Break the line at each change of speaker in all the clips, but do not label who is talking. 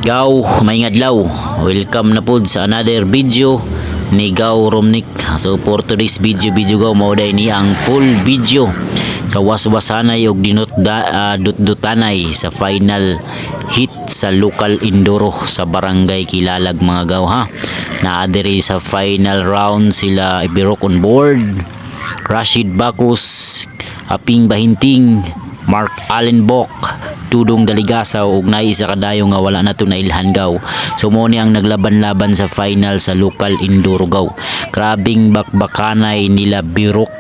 Gaw, may ngadlaw. Welcome na pod sa another video ni Gaw Romnick. So for today's video gaw mao day ni ang full video sa waswasanay og dutdutanay sa final hit sa local enduro sa barangay Kilalag mga gaw ha. Naa diri sa final round sila Ibirok on board, Rashid Bacus, Aping Bahinting, Mark Allen Bok, Dudong Daligasaw ug naay isa kadayo nga wala na to nailhan gaw. So mo ni ang naglaban-laban sa final sa local enduro gaw. Grabing bakbakanay nila Birok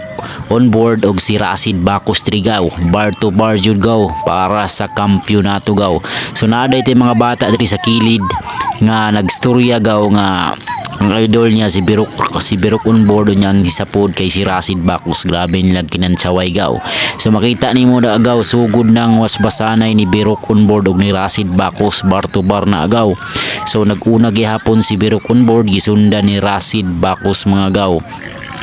on board og si Rashid Bacus Trigaw, bar to bar jud gaw para sa kampyonato gaw. So naaday tay mga bata diri sa kilid nga nagstorya gaw nga ang idol niya si Birok on board niya ang gisapod kay si Rashid Bacus. Grabe nilang kinantsaway gaw. So makita nimo na agaw sugod nang wasbasanay ni Birok on board og ni Rashid Bacus bar to bar na agaw. So naguna gihapon si Birok on board gisundan ni Rashid Bacus mga gaw.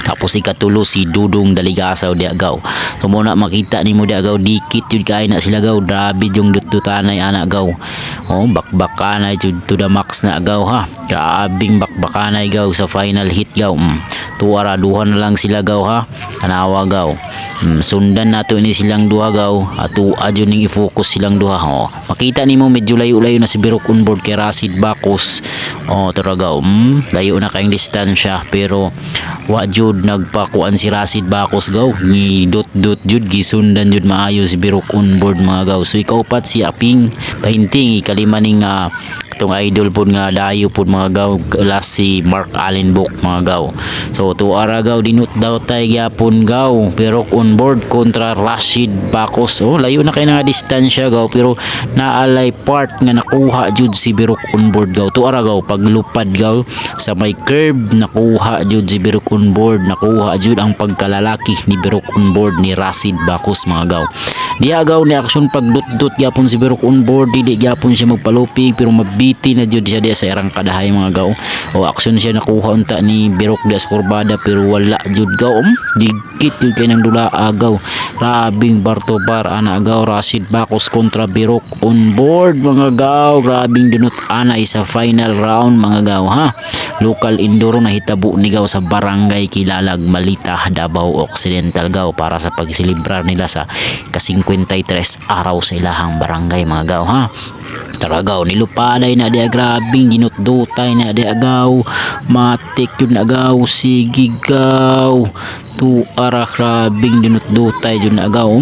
Tapos ikatulo si Dudong Daligasaw di agaw. So muna makita nimo di agaw dikit jud kay na sila gaw. Grabe yung dutdutanay ana gaw. Oh, bakbakanay jud to the max na agaw ha. Grabing bakbakanay gaw sa final hit gaw. Tuwara duhan na lang sila gaw ha. Tanawa gaw. Sundan nato ini silang duha gaw. Ato adyo ning i-focus silang duha. Oh, makita nimo medyo layo-layo na si Birok on board kay Rashid Bacus. Oh, tara gaw. Layo na kayong distansya pero wa jud nagpakuan si Rashid Bacus gaw. Ni dot jud gisundan jud maayo si Birok on board mga gaw. So ikaupat si Aping Bahinting, ikalima ning itong idol pod nga dayo pod mga gaw, last si Mark Allen Bok mga gaw. So tuara gaw dinut daw tay gyapon gaw Birok on board kontra Rashid Bacus. Oh, layo na kay nga distansya gaw pero naalay part nga nakuha jud si Birok on board gaw. Tuara gaw paglupad gaw sa may curve nakuha jud si Birok on board, nakuha jud ang pagkalalaki ni Birok on board ni Rashid Bacus mga gaw. Diya gaw ni aksyon pagdut-dut gyapon si Birok on board, di gyapon siya magpalupig pero mabiti na jud siya diya sa irang kadahay mga gaw. O aksyon siya nakuha unta ni Birok diya sa kurbada pero wala jud gaw. Digit jud kay nang dula agaw. Grabing bar to bar ana agaw Rashid Bacus kontra Birok on board mga gaw. Grabing dunot ana isa final round mga gaw ha. Local enduro na hitabo ni gaw sa barangay Kilalag, Malita, Davao Occidental gaw para sa pagsilibrar nila sa ka-53 araw sa ilahang barangay mga gaw ha. Taragaw nilupaday na dia, grabing ginutdutay na dia gaw, matik yun na gaw, sige gaw tuara grabing ginutdutay yun na gaw.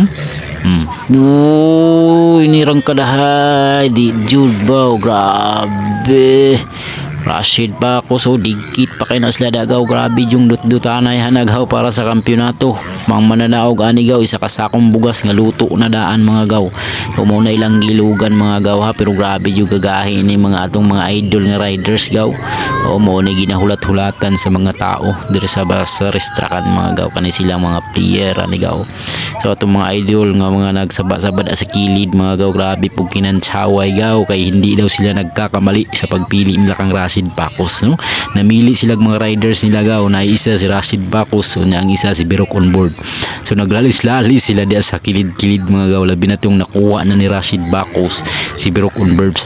Inirang kadahay di jud baw, grabe Rashid Bacus. So digit pa kay na sila dagaw. Grabe yung dutdutanay hanagaw para sa kampyonato. Mang mananaog ani gaw isa kasakong bugas nga luto na daan mga gaw. So mo na ilang gilugan mga gaw ha, pero grabe yung gagahi ni mga atong mga idol nga riders gaw. O mo ni ginahulat-hulatan sa mga tao diri sa racetrackan mga gaw kani sila mga player ani gaw. So atong mga idol nga mga nagsaba-sabad sa kilid mga gaw, grabe pug kinantsaway gaw kay hindi daw sila nagkakamali sa pagpili nila kang Rashid Bacus no. Namili sila mga riders nila gaw, na isa si Rashid Bacus, so ang isa si Birok on board. So naglalis-lalis sila diya sa kilid-kilid mga gaw, labi na tong nakuha na ni Rashid Bacus si Birok on board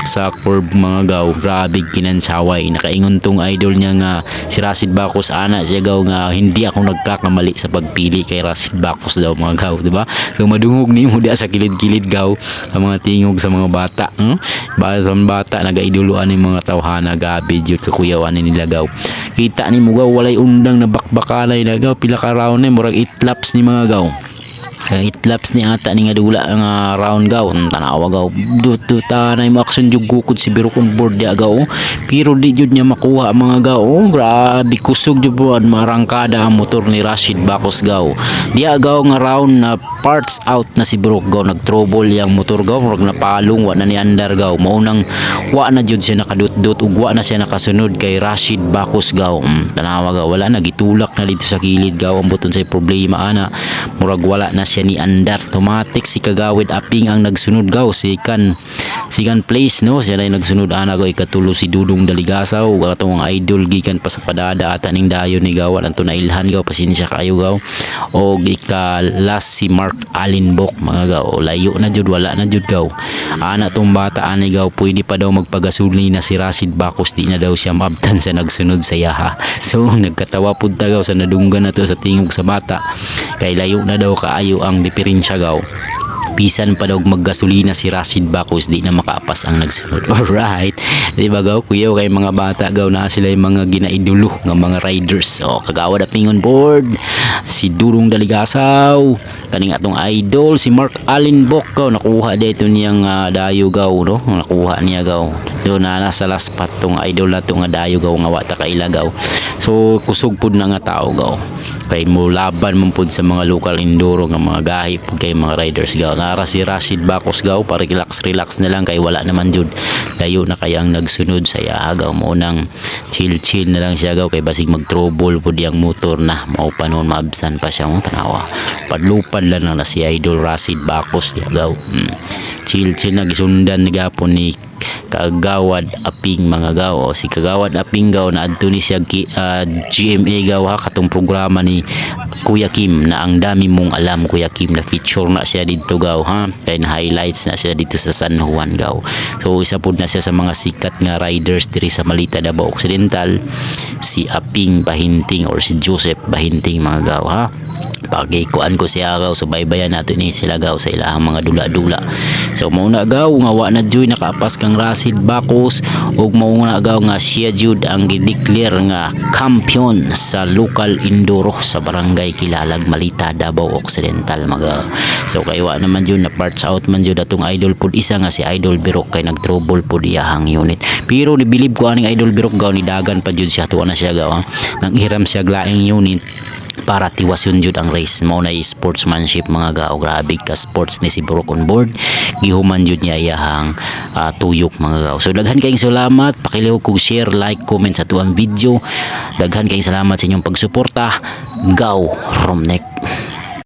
sa curve mga gaw. Grabe kinantsaway, nakaingon tong idol niya nga si Rashid Bacus ana siya gaw nga hindi ako nagkakamali sa pagpili kay Rashid Bacus daw mga gaw, di ba? So madungog nimo diya sa kilid-kilid gaw ang mga tingog sa mga bata. Sa mga bata nagaiduluan ni mga tawhana, gabi jud sa kuyawan nila gaw. Kita nimo gaw walay undang na bakbakalay na gaw, pila ka round na murag 8 laps ni mga gaw. 8 laps ni ata ni nga dula nga round gaw. Tanawa gaw dutanay mo aksyon jud gukod si Birok on board dia gaw, pero di jud niya makuha mga gaw. Grabe kusog jud buwan marangkada ang motor ni Rashid Bacus gaw. Dia gaw nga round na parts out na si Birok gaw, nag-trouble yang motor gaw, murag napalong wa na ni andar gaw. Maunang wa na jud siya nakadut-dut ug wa na siya nakasunod kay Rashid Bacus gaw. Tanawa gaw wala na gitulak na dito sa kilid gaw ang buton sa problema ana murag wala na siya ni andar automatic si Kagawad Aping ang nagsunod gaw second place no siya na nagsunod ana gaw ikatulo si Dudong Daligasaw atong idol gikan pa sa padada ata ning dayon ni gaw anto na ilhan gaw pasensya kayo gaw og ika-last si Mark Alinbok mga gaw layo na jud wala na jud gaw ana tong bata ani gaw pwede pa daw magpagasuli na si Rashid Bacos di na daw siya maabtan sa nagsunod sa yaha so nagkatawa pud ta gaw sa nadunggan na to sa tingog sa bata kay layo na daw kaayo ang diferensya gaw bisan pa daw maggasolina si Rashid Bacos di na makaapas ang nagsunod. Alright, di ba gaw kuya kay mga bata gaw na sila yung mga ginaidolo ng mga riders. So Kagawad Aping on board si Dudong Daligasaw kaning atong idol si Mark Alinbok gaw nakuha dito niyang dayo gaw no nakuha niya gaw do na nasa last spot tong idol nato nga dayo gaw nga wata kaila gaw so kusog pud na nga tao gaw kay mo laban man pud sa mga local enduro nga mga gahi pud kay mga riders gaw nara si Rashid Bacos gaw para relax na lang kay wala naman jud layo na kay ang nagsunod sa iya gaw mo nang chill na lang siya gaw kay basig mag trouble pud yang motor na mao pa noon maabsan pa siya ng tanawa padlupad lang na si idol Rashid Bacos diya gaw chill na gisundan ni gapon ni Kagawad Aping mga gaw o si Kagawad Aping gaw na adto ni siya GMA gaw ha katong programa ni Kuya Kim na ang dami mong alam Kuya Kim na feature na siya dito gaw ha kay na highlights na siya dito sa San Juan gaw so isa pud na siya sa mga sikat nga riders diri sa Malita Davao Occidental si Aping Bahinting or si Joseph Bahinting mga gaw ha pagikuan ko siya gaw so baybayan nato ni sila gaw sa ilahang mga dula-dula so mauna gaw nga wa na joy nakaapas kang Rashid Bacos ug mauna gaw nga siya jud ang gideclare nga champion sa local enduro sa barangay Kilalag Malita Davao Occidental mga so kay wa naman jud na parts out man jud atong idol pud isa nga si Idol Birok kay nag-trouble pud iyahang unit pero nibilib ko aning Idol Birok gaw ni dagan pa jud siya tuwa na siya gaw nang hiram siya glaing unit para tiwasyon jud ang race mao na sportsmanship mga gaw grabe ka sports ni si Birok on board gihuman jud niya iyahang tuyok mga gaw so daghan kayong salamat pakilihok kog share like comment sa tuang video daghan kayong salamat sa inyong pagsuporta gaw Romnek